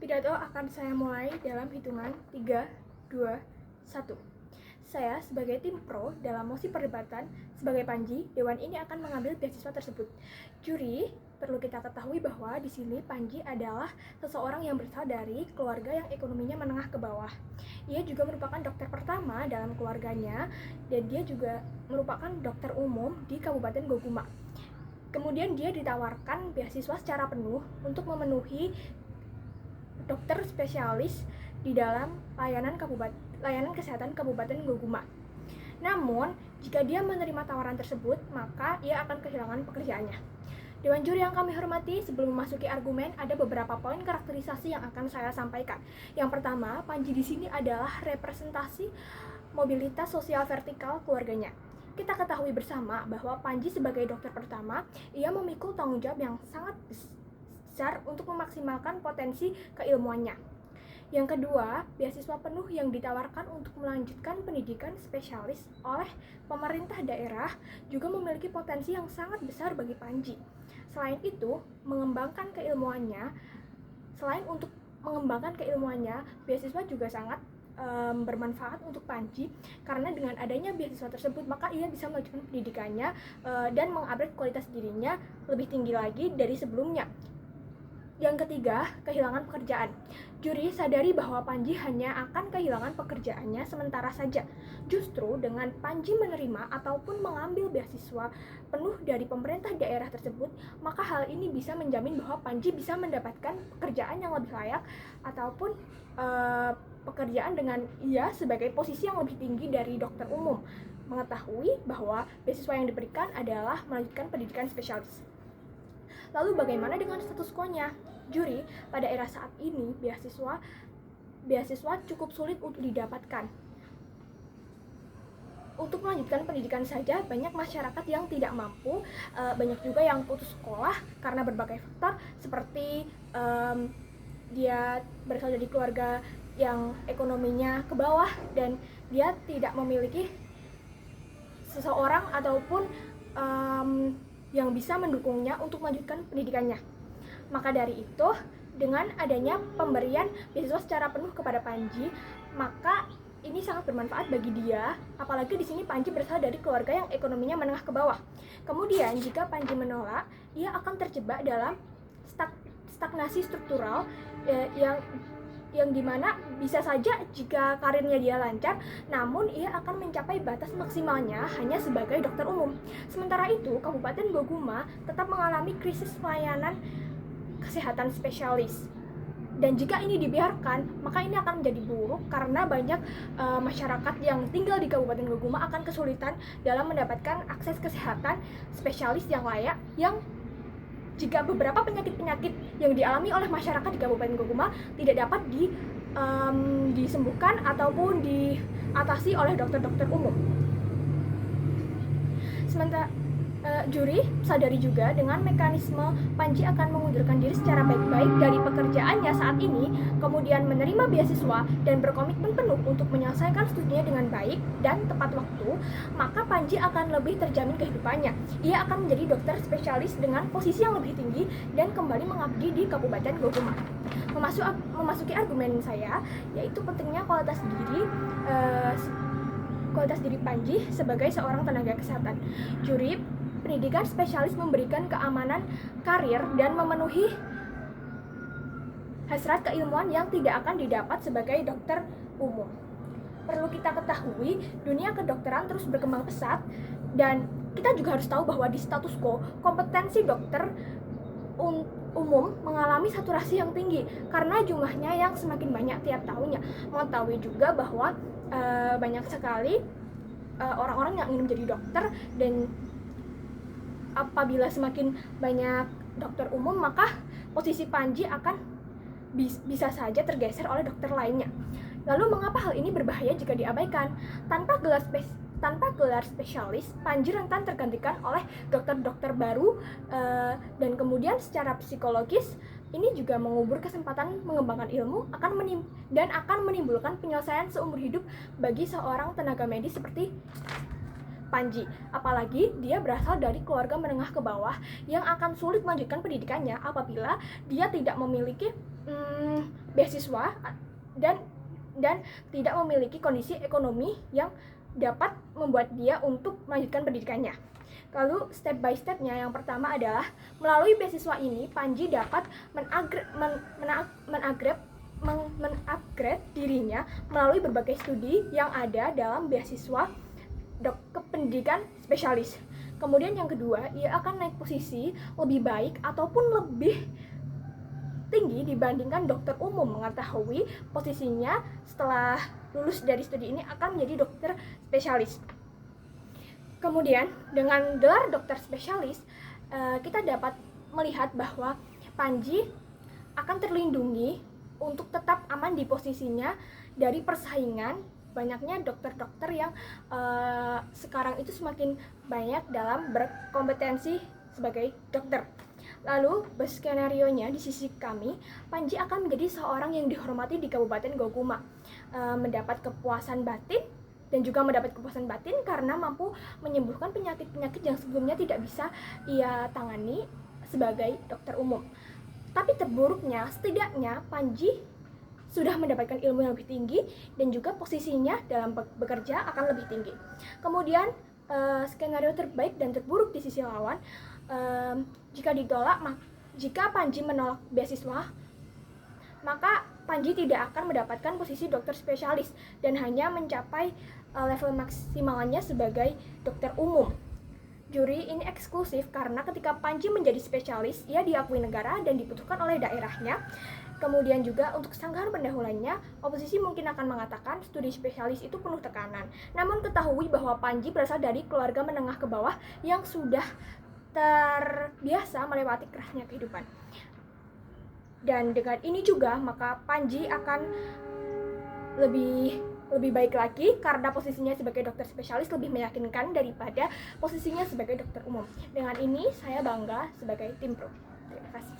Pidato akan saya mulai dalam hitungan 3, 2, 1. Saya sebagai tim pro dalam mosi perdebatan sebagai Panji, Dewan ini akan mengambil beasiswa tersebut. Juri, perlu kita ketahui bahwa di sini Panji adalah seseorang yang berasal dari keluarga yang ekonominya menengah ke bawah. Ia juga merupakan dokter pertama dalam keluarganya dan dia juga merupakan dokter umum di Kabupaten Goguma. Kemudian dia ditawarkan beasiswa secara penuh untuk memenuhi dokter spesialis di dalam layanan kesehatan Kabupaten Goguma. Namun, jika dia menerima tawaran tersebut, maka ia akan kehilangan pekerjaannya. Dewan juri yang kami hormati, sebelum memasuki argumen, ada beberapa poin karakterisasi yang akan saya sampaikan. Yang pertama, Panji di sini adalah representasi mobilitas sosial vertikal keluarganya. Kita ketahui bersama bahwa Panji sebagai dokter pertama, ia memikul tanggung jawab yang sangat besar untuk memaksimalkan potensi keilmuannya. Yang kedua, beasiswa penuh yang ditawarkan untuk melanjutkan pendidikan spesialis oleh pemerintah daerah juga memiliki potensi yang sangat besar bagi Panji. Selain untuk mengembangkan keilmuannya, beasiswa juga sangat bermanfaat untuk Panji karena dengan adanya beasiswa tersebut maka ia bisa melanjutkan pendidikannya dan mengupgrade kualitas dirinya lebih tinggi lagi dari sebelumnya. Yang ketiga, kehilangan pekerjaan. Juri sadari bahwa Panji hanya akan kehilangan pekerjaannya sementara saja. Justru dengan Panji menerima ataupun mengambil beasiswa penuh dari pemerintah daerah tersebut, maka hal ini bisa menjamin bahwa Panji bisa mendapatkan pekerjaan yang lebih layak ataupun pekerjaan dengan ia sebagai posisi yang lebih tinggi dari dokter umum, mengetahui bahwa beasiswa yang diberikan adalah melanjutkan pendidikan spesialis. Lalu bagaimana dengan status quo-nya? Juri, pada era saat ini beasiswa cukup sulit untuk didapatkan. Untuk melanjutkan pendidikan saja, banyak masyarakat yang tidak mampu, banyak juga yang putus sekolah karena berbagai faktor seperti dia berasal dari keluarga yang ekonominya ke bawah dan dia tidak memiliki seseorang ataupun yang bisa mendukungnya untuk melanjutkan pendidikannya. Maka dari itu, dengan adanya pemberian beasiswa secara penuh kepada Panji, maka ini sangat bermanfaat bagi dia, apalagi di sini Panji berasal dari keluarga yang ekonominya menengah ke bawah. Kemudian, jika Panji menolak, ia akan terjebak dalam stagnasi struktural yang dimana bisa saja jika karirnya dia lancar, namun ia akan mencapai batas maksimalnya hanya sebagai dokter umum. Sementara itu, Kabupaten Goguma tetap mengalami krisis pelayanan kesehatan spesialis. Dan jika ini dibiarkan, maka ini akan menjadi buruk karena banyak masyarakat yang tinggal di Kabupaten Goguma akan kesulitan dalam mendapatkan akses kesehatan spesialis yang layak, yang jika beberapa penyakit-penyakit yang dialami oleh masyarakat di Kabupaten Goguma tidak dapat disembuhkan ataupun diatasi oleh dokter-dokter umum. Sementara juri sadari juga dengan mekanisme Panji akan mengundurkan diri secara baik-baik dari pekerjaannya saat ini, kemudian menerima beasiswa dan berkomitmen penuh untuk menyelesaikan studinya dengan baik dan tepat waktu, maka Panji akan lebih terjamin kehidupannya. Ia akan menjadi dokter spesialis dengan posisi yang lebih tinggi dan kembali mengabdi di Kabupaten Goguma. Memasuki argumen saya, yaitu pentingnya kualitas diri Panji sebagai seorang tenaga kesehatan. Juri, pendidikan spesialis memberikan keamanan karir dan memenuhi hasrat keilmuan yang tidak akan didapat sebagai dokter umum. Perlu kita ketahui, dunia kedokteran terus berkembang pesat dan kita juga harus tahu bahwa di status quo, kompetensi dokter umum mengalami saturasi yang tinggi karena jumlahnya yang semakin banyak tiap tahunnya. Mengetahui juga bahwa banyak sekali orang-orang yang ingin menjadi dokter, dan apabila semakin banyak dokter umum, maka posisi Panji akan bisa saja tergeser oleh dokter lainnya. Lalu mengapa hal ini berbahaya jika diabaikan? Tanpa gelar spesialis, Panji rentan tergantikan oleh dokter-dokter baru, dan kemudian secara psikologis ini juga mengubur kesempatan mengembangkan ilmu dan akan menimbulkan penyelesaian seumur hidup bagi seorang tenaga medis seperti Panji. Apalagi dia berasal dari keluarga menengah ke bawah yang akan sulit melanjutkan pendidikannya apabila dia tidak memiliki beasiswa dan tidak memiliki kondisi ekonomi yang dapat membuat dia untuk melanjutkan pendidikannya. Lalu step by stepnya, yang pertama adalah melalui beasiswa ini Panji dapat mengupgrade dirinya melalui berbagai studi yang ada dalam beasiswa pendidikan spesialis. Kemudian yang kedua, ia akan naik posisi lebih baik ataupun lebih tinggi dibandingkan dokter umum, mengetahui posisinya setelah lulus dari studi ini akan menjadi dokter spesialis. Kemudian dengan gelar dokter spesialis, kita dapat melihat bahwa Panji akan terlindungi untuk tetap aman di posisinya dari persaingan banyaknya dokter-dokter yang sekarang itu semakin banyak dalam berkompetensi sebagai dokter. Lalu skenario-nya di sisi kami, Panji akan menjadi seorang yang dihormati di Kabupaten Gokuma, mendapat kepuasan batin dan juga mendapat kepuasan batin karena mampu menyembuhkan penyakit-penyakit yang sebelumnya tidak bisa ia tangani sebagai dokter umum. Tapi terburuknya, setidaknya Panji sudah mendapatkan ilmu yang lebih tinggi dan juga posisinya dalam bekerja akan lebih tinggi. Kemudian skenario terbaik dan terburuk di sisi lawan, jika Panji menolak beasiswa, maka Panji tidak akan mendapatkan posisi dokter spesialis dan hanya mencapai level maksimalnya sebagai dokter umum. Juri ini eksklusif karena ketika Panji menjadi spesialis, ia diakui negara dan dibutuhkan oleh daerahnya. Kemudian juga untuk sanggahan pendahuluannya, oposisi mungkin akan mengatakan studi spesialis itu penuh tekanan. Namun ketahui bahwa Panji berasal dari keluarga menengah ke bawah yang sudah terbiasa melewati kerasnya kehidupan. Dan dengan ini juga maka Panji akan lebih baik lagi karena posisinya sebagai dokter spesialis lebih meyakinkan daripada posisinya sebagai dokter umum. Dengan ini saya bangga sebagai tim pro. Terima kasih.